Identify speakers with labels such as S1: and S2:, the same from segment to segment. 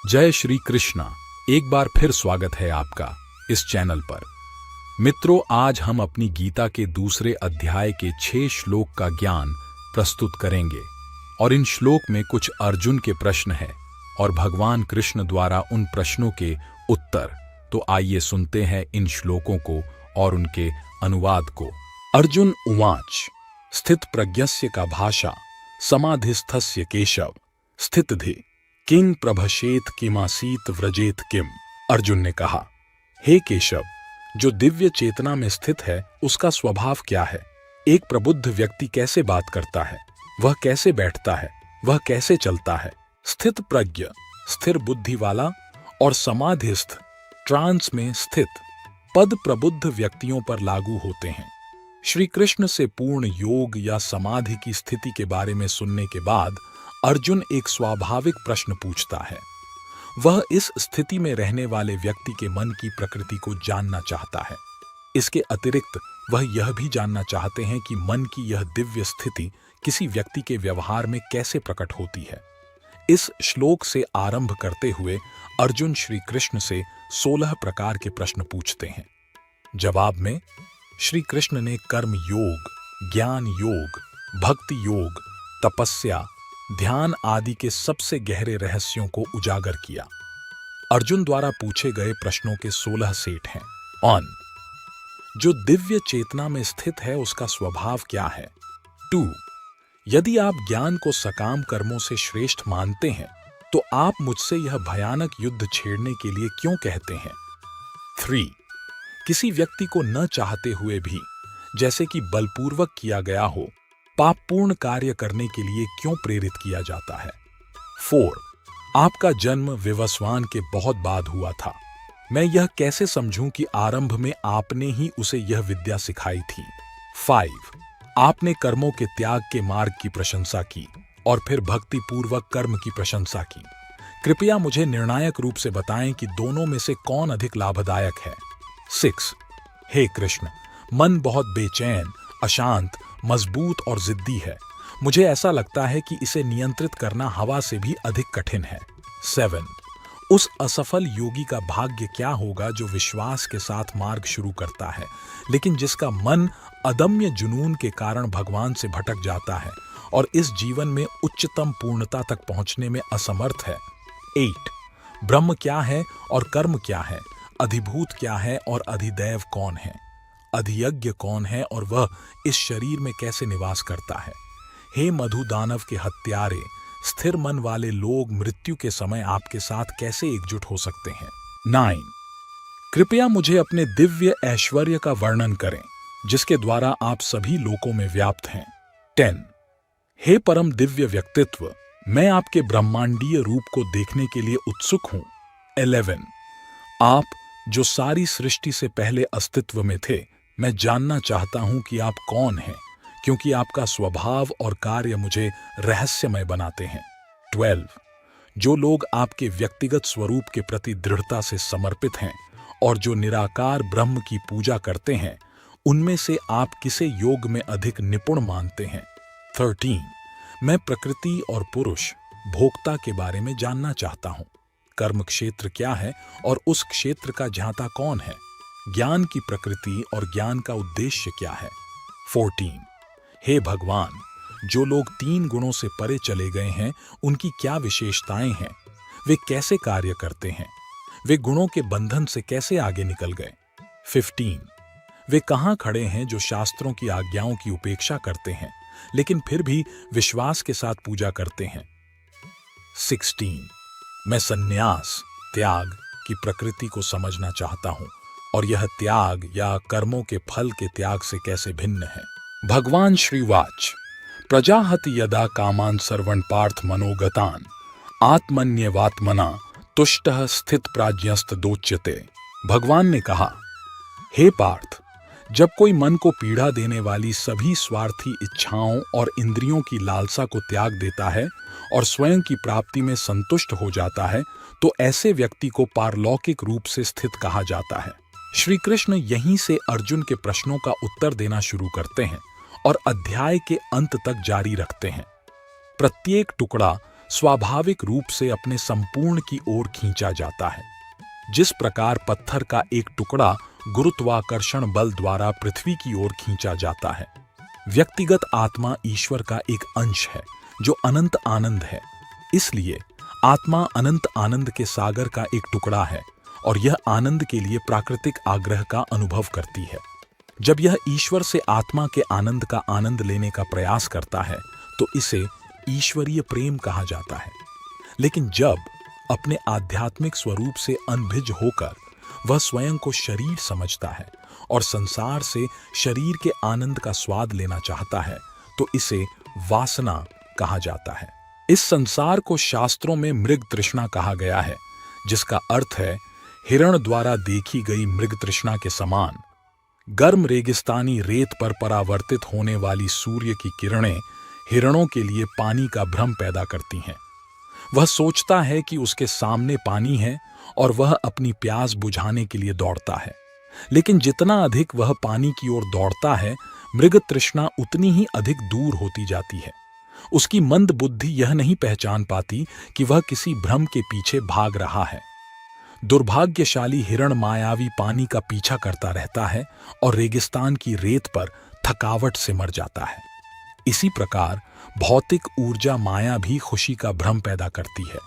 S1: जय श्री कृष्णा। एक बार फिर स्वागत है आपका इस चैनल पर। मित्रों, आज हम अपनी गीता के दूसरे अध्याय के 6 श्लोक का ज्ञान प्रस्तुत करेंगे और इन श्लोक में कुछ अर्जुन के प्रश्न हैं और भगवान कृष्ण द्वारा उन प्रश्नों के उत्तर। तो आइए सुनते हैं इन श्लोकों को और उनके अनुवाद को। अर्जुन उवाच स्थित प्रज्ञस्य का भाषा समाधिस्थस्य केशव स्थितधि किंग प्रभशेत किमासीत व्रजेत किम। अर्जुन ने कहा, हे केशव, जो दिव्य चेतना में स्थित है उसका स्वभाव क्या है? एक प्रबुद्ध व्यक्ति कैसे बात करता है? वह कैसे बैठता है? वह कैसे चलता है? स्थित प्रज्ञ स्थिर बुद्धि वाला और समाधिस्थ ट्रांस में स्थित पद प्रबुद्ध व्यक्तियों पर लागू होते हैं। श्री कृष्ण से पूर्ण योग या समाधि की स्थिति के बारे में सुनने के बाद अर्जुन एक स्वाभाविक प्रश्न पूछता है। वह इस स्थिति में रहने वाले व्यक्ति के मन की प्रकृति को जानना चाहता है। इसके अतिरिक्त वह यह भी जानना चाहते हैं कि मन की यह दिव्य स्थिति किसी व्यक्ति के व्यवहार में कैसे प्रकट होती है। इस श्लोक से आरंभ करते हुए अर्जुन श्री कृष्ण से 16 प्रकार के प्रश्न पूछते हैं। जवाब में श्री कृष्ण ने कर्म योग, ज्ञान योग, भक्ति योग, तपस्या, ध्यान आदि के सबसे गहरे रहस्यों को उजागर किया। अर्जुन द्वारा पूछे गए प्रश्नों के 16 सेट हैं। ऑन, जो दिव्य चेतना में स्थित है उसका स्वभाव क्या है? 2, यदि आप ज्ञान को सकाम कर्मों से श्रेष्ठ मानते हैं तो आप मुझसे यह भयानक युद्ध छेड़ने के लिए क्यों कहते हैं? 3, किसी व्यक्ति को न चाहते हुए भी, जैसे कि बलपूर्वक किया गया हो, पापपूर्ण कार्य करने के लिए क्यों प्रेरित किया जाता है? 4, आपका जन्म विवस्वान के बहुत बाद हुआ था। मैं यह कैसे समझूं कि आरंभ में आपने ही उसे यह विद्या सिखाई थी? 5, आपने कर्मों के त्याग के मार्ग की प्रशंसा की और फिर भक्ति पूर्वक कर्म की प्रशंसा की। कृपया मुझे निर्णायक रूप से बताएं कि दोनों में से कौन अधिक लाभदायक है? 6, हे कृष्ण, मन बहुत बेचैन, अशांत, मजबूत और जिद्दी है। मुझे ऐसा लगता है कि इसे नियंत्रित करना हवा से भी अधिक कठिन है। 7, उस असफल योगी का भाग्य क्या होगा जो विश्वास के साथ मार्ग शुरू करता है लेकिन जिसका मन अदम्य जुनून के कारण भगवान से भटक जाता है और इस जीवन में उच्चतम पूर्णता तक पहुंचने में असमर्थ है। 8, ब्रह्म क्या है और कर्म क्या है? अधिभूत क्या है और अधिदैव कौन है? अधियज्ञ कौन है और वह इस शरीर में कैसे निवास करता है? हे मधु दानव के हत्यारे, स्थिर मन वाले लोग मृत्यु के समय आपके साथ कैसे एकजुट हो सकते हैं? 9, कृपया मुझे अपने दिव्य ऐश्वर्य का वर्णन करें जिसके द्वारा आप सभी लोकों में व्याप्त हैं। 10, हे परम दिव्य व्यक्तित्व, मैं आपके ब्रह्मांडीय रूप को देखने के लिए उत्सुक हूं। 11, आप जो सारी सृष्टि से पहले अस्तित्व में थे, मैं जानना चाहता हूं कि आप कौन हैं, क्योंकि आपका स्वभाव और कार्य मुझे रहस्यमय बनाते हैं। 12, जो लोग आपके व्यक्तिगत स्वरूप के प्रति दृढ़ता से समर्पित हैं और जो निराकार ब्रह्म की पूजा करते हैं, उनमें से आप किसे योग में अधिक निपुण मानते हैं? 13, मैं प्रकृति और पुरुष भोक्ता के बारे में जानना चाहता हूं। कर्म क्षेत्र क्या है और उस क्षेत्र का ज्ञाता कौन है? ज्ञान की प्रकृति और ज्ञान का उद्देश्य क्या है? 14, हे भगवान, जो लोग 3 गुणों से परे चले गए हैं उनकी क्या विशेषताएं हैं? वे कैसे कार्य करते हैं? वे गुणों के बंधन से कैसे आगे निकल गए? 15, वे कहां खड़े हैं जो शास्त्रों की आज्ञाओं की उपेक्षा करते हैं लेकिन फिर भी विश्वास के साथ पूजा करते हैं? 16, मैं संन्यास त्याग की प्रकृति को समझना चाहता हूं और यह त्याग या कर्मों के फल के त्याग से कैसे भिन्न है? भगवान श्रीवाच प्रजाहति यदा कामान सर्वण पार्थ मनोगतान आत्मन्यवात्मना तुष्टः स्थित प्राज्ञस्त दोच्यते। भगवान ने कहा, हे पार्थ, जब कोई मन को पीड़ा देने वाली सभी स्वार्थी इच्छाओं और इंद्रियों की लालसा को त्याग देता है और स्वयं की प्राप्ति में संतुष्ट हो जाता है तो ऐसे व्यक्ति को पारलौकिक रूप से स्थित कहा जाता है। श्री कृष्ण यहीं से अर्जुन के प्रश्नों का उत्तर देना शुरू करते हैं और अध्याय के अंत तक जारी रखते हैं। प्रत्येक टुकड़ा स्वाभाविक रूप से अपने संपूर्ण की ओर खींचा जाता है। जिस प्रकार पत्थर का एक टुकड़ा गुरुत्वाकर्षण बल द्वारा पृथ्वी की ओर खींचा जाता है। व्यक्तिगत आत्मा ईश्वर का एक अंश है जो अनंत आनंद है। इसलिए आत्मा अनंत आनंद के सागर का एक टुकड़ा है और यह आनंद के लिए प्राकृतिक आग्रह का अनुभव करती है। जब यह ईश्वर से आत्मा के आनंद का आनंद लेने का प्रयास करता है तो इसे ईश्वरीय प्रेम कहा जाता है। लेकिन जब अपने आध्यात्मिक स्वरूप से अनभिज होकर वह स्वयं को शरीर समझता है और संसार से शरीर के आनंद का स्वाद लेना चाहता है तो इसे वासना कहा जाता है। इस संसार को शास्त्रों में मृग तृष्णा कहा गया है, जिसका अर्थ है हिरण द्वारा देखी गई मृग तृष्णा के समान। गर्म रेगिस्तानी रेत पर परावर्तित होने वाली सूर्य की किरणें हिरणों के लिए पानी का भ्रम पैदा करती हैं। वह सोचता है कि उसके सामने पानी है और वह अपनी प्यास बुझाने के लिए दौड़ता है। लेकिन जितना अधिक वह पानी की ओर दौड़ता है, मृग तृष्णा उतनी ही अधिक दूर होती जाती है। उसकी मंद बुद्धि यह नहीं पहचान पाती कि वह किसी भ्रम के पीछे भाग रहा है। दुर्भाग्यशाली हिरण मायावी पानी का पीछा करता रहता है और रेगिस्तान की रेत पर थकावट से मर जाता है। इसी प्रकार भौतिक ऊर्जा माया भी खुशी का भ्रम पैदा करती है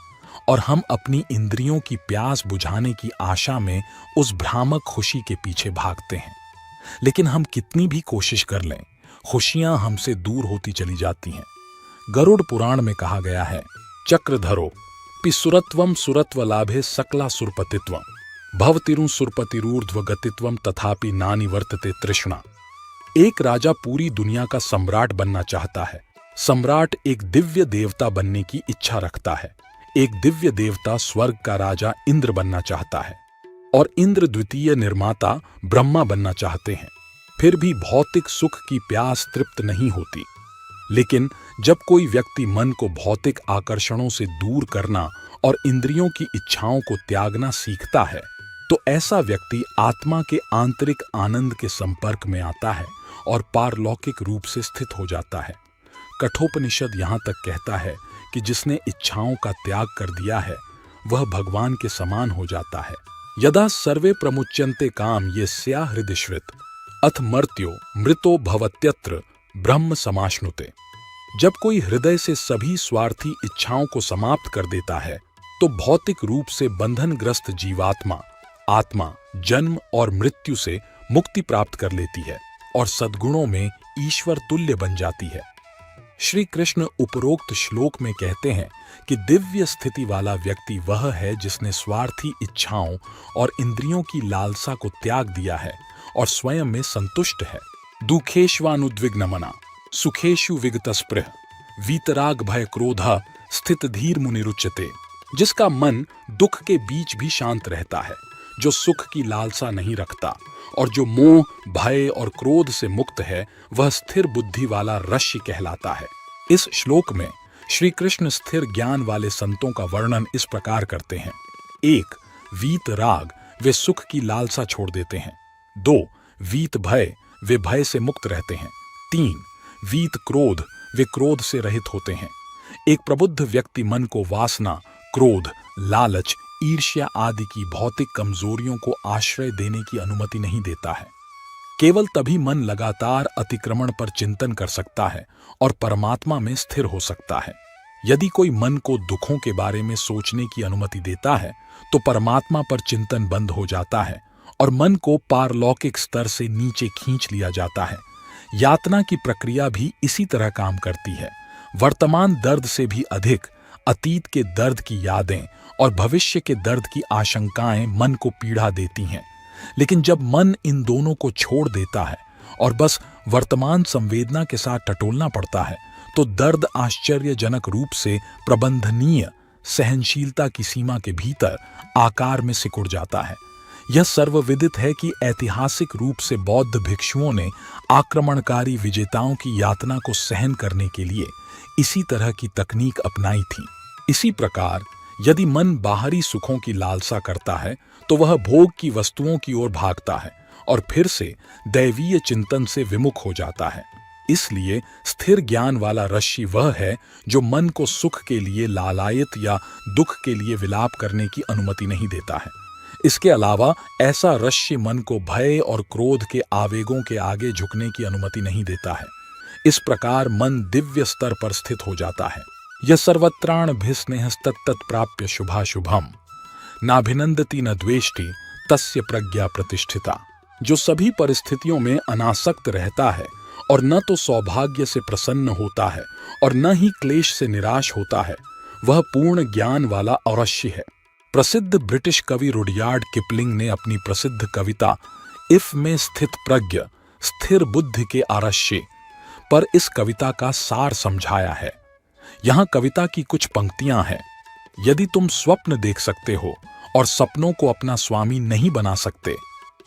S1: और हम अपनी इंद्रियों की प्यास बुझाने की आशा में उस भ्रामक खुशी के पीछे भागते हैं। लेकिन हम कितनी भी कोशिश कर लें, खुशियां हमसे दूर होती चली जाती हैं। गरुड़ पुराण में कहा गया है, चक्रधरो पि सुरत्वम सुरत्व लाभे सकला सुरपतित्वम भवतिरु सुरपतिरूर्ध्व गतित्वम तथापि नानि वर्तते तृष्णा। एक राजा पूरी दुनिया का सम्राट बनना चाहता है। सम्राट एक दिव्य देवता बनने की इच्छा रखता है। एक दिव्य देवता स्वर्ग का राजा इंद्र बनना चाहता है और इंद्र द्वितीय निर्माता ब्रह्मा बनना चाहते हैं। फिर भी भौतिक सुख की प्यास तृप्त नहीं होती। लेकिन जब कोई व्यक्ति मन को भौतिक आकर्षणों से दूर करना और इंद्रियों की इच्छाओं को त्यागना सीखता है तो ऐसा व्यक्ति आत्मा के आंतरिक आनंद के संपर्क में आता है और पारलौकिक रूप से स्थित हो जाता है। कठोपनिषद यहाँ तक कहता है कि जिसने इच्छाओं का त्याग कर दिया है वह भगवान के समान हो जाता है। यदा सर्वे प्रमुच्यन्ते काम यस्या हृदि श्रित अथ मर्त्यो मृतो भवत्यत्र ब्रह्म समाश्नुते। जब कोई हृदय से सभी स्वार्थी इच्छाओं को समाप्त कर देता है तो भौतिक रूप से बंधनग्रस्त जीवात्मा आत्मा जन्म और मृत्यु से मुक्ति प्राप्त कर लेती है और सद्गुणों में ईश्वर तुल्य बन जाती है। श्री कृष्ण उपरोक्त श्लोक में कहते हैं कि दिव्य स्थिति वाला व्यक्ति वह है जिसने स्वार्थी इच्छाओं और इंद्रियों की लालसा को त्याग दिया है और स्वयं में संतुष्ट है। दुखेष्वानुद्विग्नमना सुखेषु विगतस्पृह वीतराग भय क्रोधा स्थित धीर मुनिरुच्यते। जिसका मन दुख के बीच भी शांत रहता है, जो सुख की लालसा नहीं रखता और जो मोह भय और क्रोध से मुक्त है, वह स्थिर बुद्धि वाला ऋषि कहलाता है। इस श्लोक में श्री कृष्ण स्थिर ज्ञान वाले संतों का वर्णन इस प्रकार करते हैं। 1. वीत राग, वे सुख की लालसा छोड़ देते हैं। 2. वीत भय, वे भय से मुक्त रहते हैं। 3. वीत क्रोध, वे क्रोध से रहित होते हैं। एक प्रबुद्ध व्यक्ति मन को वासना, क्रोध, लालच, ईर्ष्या आदि की भौतिक कमजोरियों को आश्रय देने की अनुमति नहीं देता है। केवल तभी मन लगातार अतिक्रमण पर चिंतन कर सकता है और परमात्मा में स्थिर हो सकता है। यदि कोई मन को दुखों के बारे में सोचने की अनुमति देता है तो परमात्मा पर चिंतन बंद हो जाता है और मन को पारलौकिक स्तर से नीचे खींच लिया जाता है। यातना की प्रक्रिया भी इसी तरह काम करती है। वर्तमान दर्द से भी अधिक अतीत के दर्द की यादें और भविष्य के दर्द की आशंकाएं मन को पीड़ा देती हैं। लेकिन जब मन इन दोनों को छोड़ देता है और बस वर्तमान संवेदना के साथ टटोलना पड़ता है तो दर्द आश्चर्यजनक रूप से प्रबंधनीय सहनशीलता की सीमा के भीतर आकार में सिकुड़ जाता है। यह सर्वविदित है कि ऐतिहासिक रूप से बौद्ध भिक्षुओं ने आक्रमणकारी विजेताओं की यातना को सहन करने के लिए इसी तरह की तकनीक अपनाई थी। इसी प्रकार यदि मन बाहरी सुखों की लालसा करता है तो वह भोग की वस्तुओं की ओर भागता है और फिर से दैवीय चिंतन से विमुख हो जाता है। इसलिए स्थिर ज्ञान वाला ऋषि वह है जो मन को सुख के लिए लालायित या दुख के लिए विलाप करने की अनुमति नहीं देता है। इसके अलावा ऐसा ऋषि मन को भय और क्रोध के आवेगों के आगे झुकने की अनुमति नहीं देता है। इस प्रकार मन दिव्य स्तर पर स्थित हो जाता है। यह सर्वत्राणभिस्नेहस्तत्तत् प्राप्य शुभाशुभम नाभिनंदति न द्वेष्टि तस्य प्रज्ञा प्रतिष्ठिता। जो सभी परिस्थितियों में अनासक्त रहता है और न तो सौभाग्य से प्रसन्न होता है और न ही क्लेश से निराश होता है, वह पूर्ण ज्ञान वाला औरष्य है। प्रसिद्ध ब्रिटिश कवि रुडयार्ड किपलिंग ने अपनी प्रसिद्ध कविता इफ में स्थित प्रज्ञ स्थिर बुद्धि के आरष्य पर इस कविता का सार समझाया है। यहाँ कविता की कुछ पंक्तियां हैं। यदि तुम स्वप्न देख सकते हो और सपनों को अपना स्वामी नहीं बना सकते,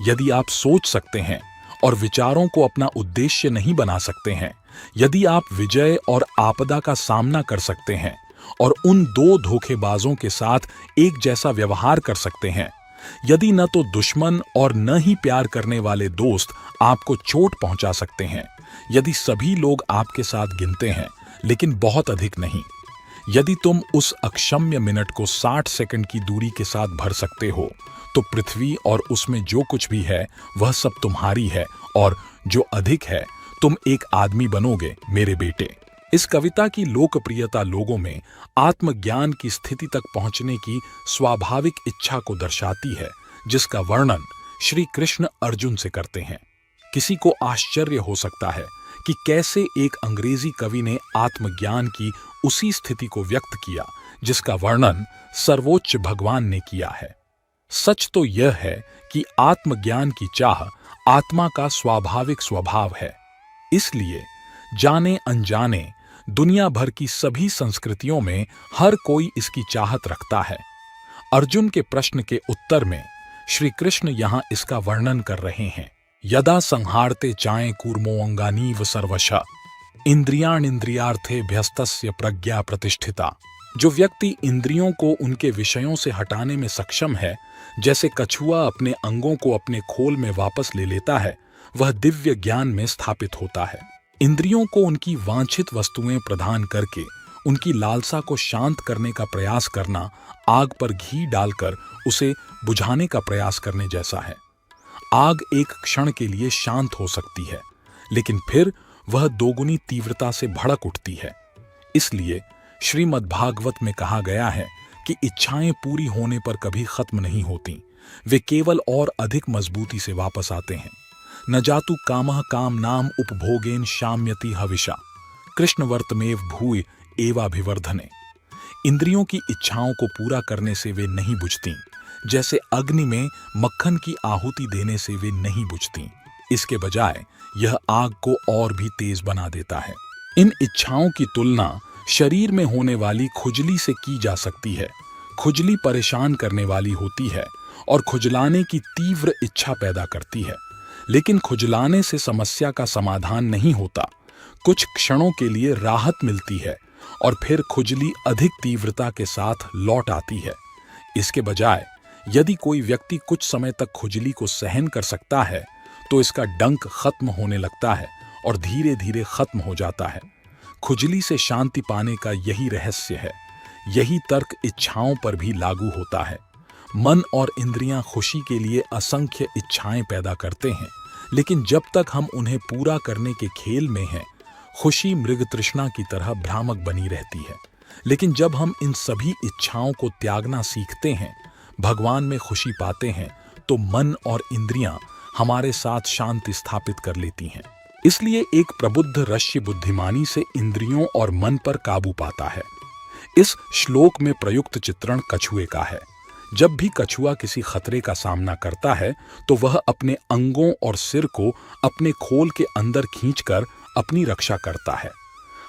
S1: यदि आप सोच सकते हैं और विचारों को अपना उद्देश्य नहीं बना सकते हैं, यदि आप विजय और आपदा का सामना कर सकते हैं और उन दो धोखेबाजों के साथ एक जैसा व्यवहार कर सकते हैं, यदि न तो दुश्मन और न ही प्यार करने वाले दोस्त आपको चोट पहुंचा सकते हैं, यदि सभी लोग आपके साथ गिनते हैं लेकिन बहुत अधिक नहीं, यदि तुम उस अक्षम्य मिनट को 60 सेकंड की दूरी के साथ भर सकते हो, तो पृथ्वी और उसमें जो कुछ भी है वह सब तुम्हारी है, और जो अधिक है तुम एक आदमी बनोगे मेरे बेटे। इस कविता की लोकप्रियता लोगों में आत्मज्ञान की स्थिति तक पहुंचने की स्वाभाविक इच्छा को दर्शाती है, जिसका वर्णन श्री कृष्ण अर्जुन से करते हैं। किसी को आश्चर्य हो सकता है कि कैसे एक अंग्रेजी कवि ने आत्मज्ञान की उसी स्थिति को व्यक्त किया जिसका वर्णन सर्वोच्च भगवान ने किया है। सच तो यह है कि आत्मज्ञान की चाह आत्मा का स्वाभाविक स्वभाव है। इसलिए जाने अनजाने दुनिया भर की सभी संस्कृतियों में हर कोई इसकी चाहत रखता है। अर्जुन के प्रश्न के उत्तर में श्री कृष्ण यहाँ इसका वर्णन कर रहे हैं। यदा संहारते चाय कूर्मोऽंगानीव सर्वशः इंद्रियार्थेभ्यस्तस्य प्रज्ञा प्रतिष्ठिता। जो व्यक्ति इंद्रियों को उनके विषयों से हटाने में सक्षम है, जैसे कछुआ अपने अंगों को अपने खोल में वापस ले लेता है, वह दिव्य ज्ञान में स्थापित होता है। इंद्रियों को उनकी वांछित वस्तुएं प्रदान करके उनकी लालसा को शांत करने का प्रयास करना आग पर घी डालकर उसे बुझाने का प्रयास करने जैसा है। आग एक क्षण के लिए शांत हो सकती है, लेकिन फिर वह दोगुनी तीव्रता से भड़क उठती है। इसलिए श्रीमद्भागवत में कहा गया है कि इच्छाएं पूरी होने पर कभी खत्म नहीं होती, वे केवल और अधिक मजबूती से वापस आते हैं। न जातु कामः कामनाम उपभोगेन शाम्यति हविषा कृष्णवर्तमेव भूय एवाभिवर्धने। इंद्रियों की इच्छाओं को पूरा करने से वे नहीं बुझती, जैसे अग्नि में मक्खन की आहुति देने से वे नहीं बुझती। इसके बजाय यह आग को और भी तेज बना देता है। इन इच्छाओं की तुलना शरीर में होने वाली खुजली से की जा सकती है। खुजली परेशान करने वाली होती है और खुजलाने की तीव्र इच्छा पैदा करती है, लेकिन खुजलाने से समस्या का समाधान नहीं होता। कुछ क्षणों के लिए राहत मिलती है और फिर खुजली अधिक तीव्रता के साथ लौट आती है। इसके बजाय यदि कोई व्यक्ति कुछ समय तक खुजली को सहन कर सकता है, तो इसका डंक खत्म होने लगता है और धीरे धीरे खत्म हो जाता है। खुजली से शांति पाने का यही रहस्य है। यही तर्क इच्छाओं पर भी लागू होता है। मन और इंद्रियां खुशी के लिए असंख्य इच्छाएं पैदा करते हैं, लेकिन जब तक हम उन्हें पूरा करने के खेल में हैं, खुशी मृग तृष्णा की तरह भ्रामक बनी रहती है। लेकिन जब हम इन सभी इच्छाओं को त्यागना सीखते हैं, भगवान में खुशी पाते हैं, तो मन और इंद्रियां हमारे साथ शांति स्थापित कर लेती हैं। इसलिए एक प्रबुद्ध ऋषि बुद्धिमानी से इंद्रियों और मन पर काबू पाता है। इस श्लोक में प्रयुक्त चित्रण कछुए का है। जब भी कछुआ किसी खतरे का सामना करता है, तो वह अपने अंगों और सिर को अपने खोल के अंदर खींचकर अपनी रक्षा करता है।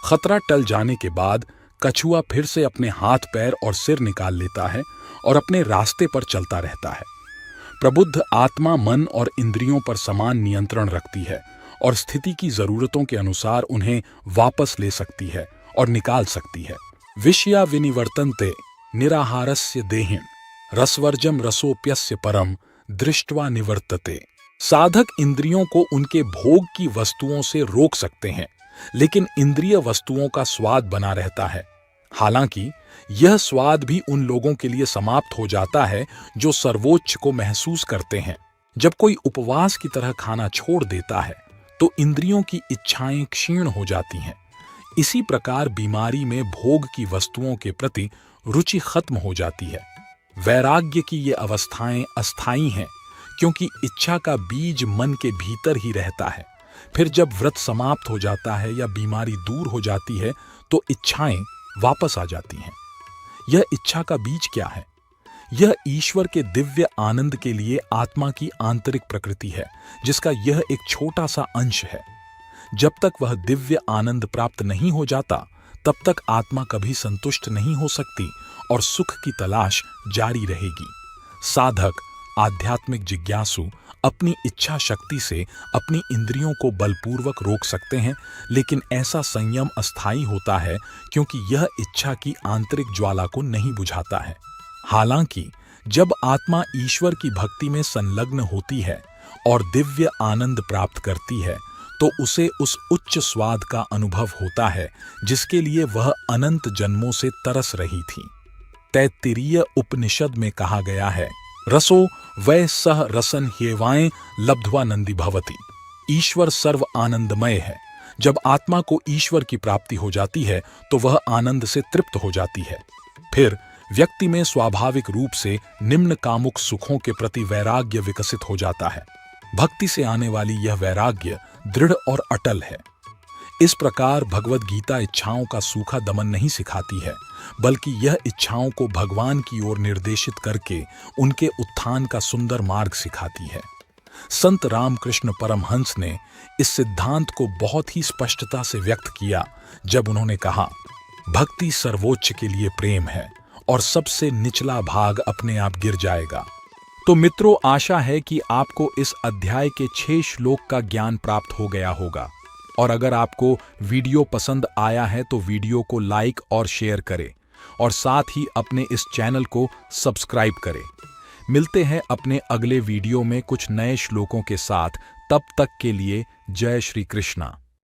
S1: खतरा टल जाने के बाद कछुआ फिर से अपने हाथ पैर और सिर निकाल लेता है और अपने रास्ते पर चलता रहता है। प्रबुद्ध आत्मा मन और इंद्रियों पर समान नियंत्रण रखती है और स्थिति की जरूरतों के अनुसार उन्हें वापस ले सकती है और निकाल सकती है। विषया विनिवर्तन्ते निराहारस्य देहिन रसवर्जम रसोप्यस्य परम दृष्ट्वा निवर्तते। साधक इंद्रियों को उनके भोग की वस्तुओं से रोक सकते हैं, लेकिन इंद्रिय वस्तुओं का स्वाद बना रहता है। हालांकि यह स्वाद भी उन लोगों के लिए समाप्त हो जाता है जो सर्वोच्च को महसूस करते हैं। जब कोई उपवास की तरह खाना छोड़ देता है तो इंद्रियों की इच्छाएं क्षीण हो जाती हैं। इसी प्रकार बीमारी में भोग की वस्तुओं के प्रति रुचि खत्म हो जाती है। वैराग्य की ये अवस्थाएं अस्थायी हैं, क्योंकि इच्छा का बीज मन के भीतर ही रहता है। फिर जब व्रत समाप्त हो जाता है या बीमारी दूर हो जाती है तो इच्छाएं वापस आ जाती हैं। यह इच्छा का बीज क्या है? यह ईश्वर के दिव्य आनंद के लिए आत्मा की आंतरिक प्रकृति है, जिसका यह एक छोटा सा अंश है। जब तक वह दिव्य आनंद प्राप्त नहीं हो जाता तब तक आत्मा कभी संतुष्ट नहीं हो सकती और सुख की तलाश जारी रहेगी। साधक, आध्यात्मिक जिज्ञासु अपनी इच्छा शक्ति से अपनी इंद्रियों को बलपूर्वक रोक सकते हैं, लेकिन ऐसा संयम अस्थायी होता है क्योंकि यह इच्छा की आंतरिक ज्वाला को नहीं बुझाता है। हालांकि जब आत्मा ईश्वर की भक्ति में संलग्न होती है और दिव्य आनंद प्राप्त करती है तो उसे उस उच्च स्वाद का अनुभव होता है जिसके लिए वह अनंत जन्मों से तरस रही थी। तैत्तिरीय उपनिषद में कहा गया है, रसो वै सह रसन ह्येवाएं लब्ध्वा नंदी भवति। ईश्वर सर्व आनंदमय है। जब आत्मा को ईश्वर की प्राप्ति हो जाती है तो वह आनंद से तृप्त हो जाती है। फिर व्यक्ति में स्वाभाविक रूप से निम्न कामुक सुखों के प्रति वैराग्य विकसित हो जाता है। भक्ति से आने वाली यह वैराग्य दृढ़ और अटल है। इस प्रकार भगवद गीता इच्छाओं का सूखा दमन नहीं सिखाती है, बल्कि यह इच्छाओं को भगवान की ओर निर्देशित करके उनके उत्थान का सुंदर मार्ग सिखाती है। संत रामकृष्ण परमहंस ने इस सिद्धांत को बहुत ही स्पष्टता से व्यक्त किया जब उन्होंने कहा, भक्ति सर्वोच्च के लिए प्रेम है और सबसे निचला भाग अपने आप गिर जाएगा। तो मित्रों, आशा है कि आपको इस अध्याय के 6 श्लोक का ज्ञान प्राप्त हो गया होगा। और अगर आपको वीडियो पसंद आया है तो वीडियो को लाइक और शेयर करें और साथ ही अपने इस चैनल को सब्सक्राइब करें। मिलते हैं अपने अगले वीडियो में कुछ नए श्लोकों के साथ। तब तक के लिए जय श्री कृष्णा।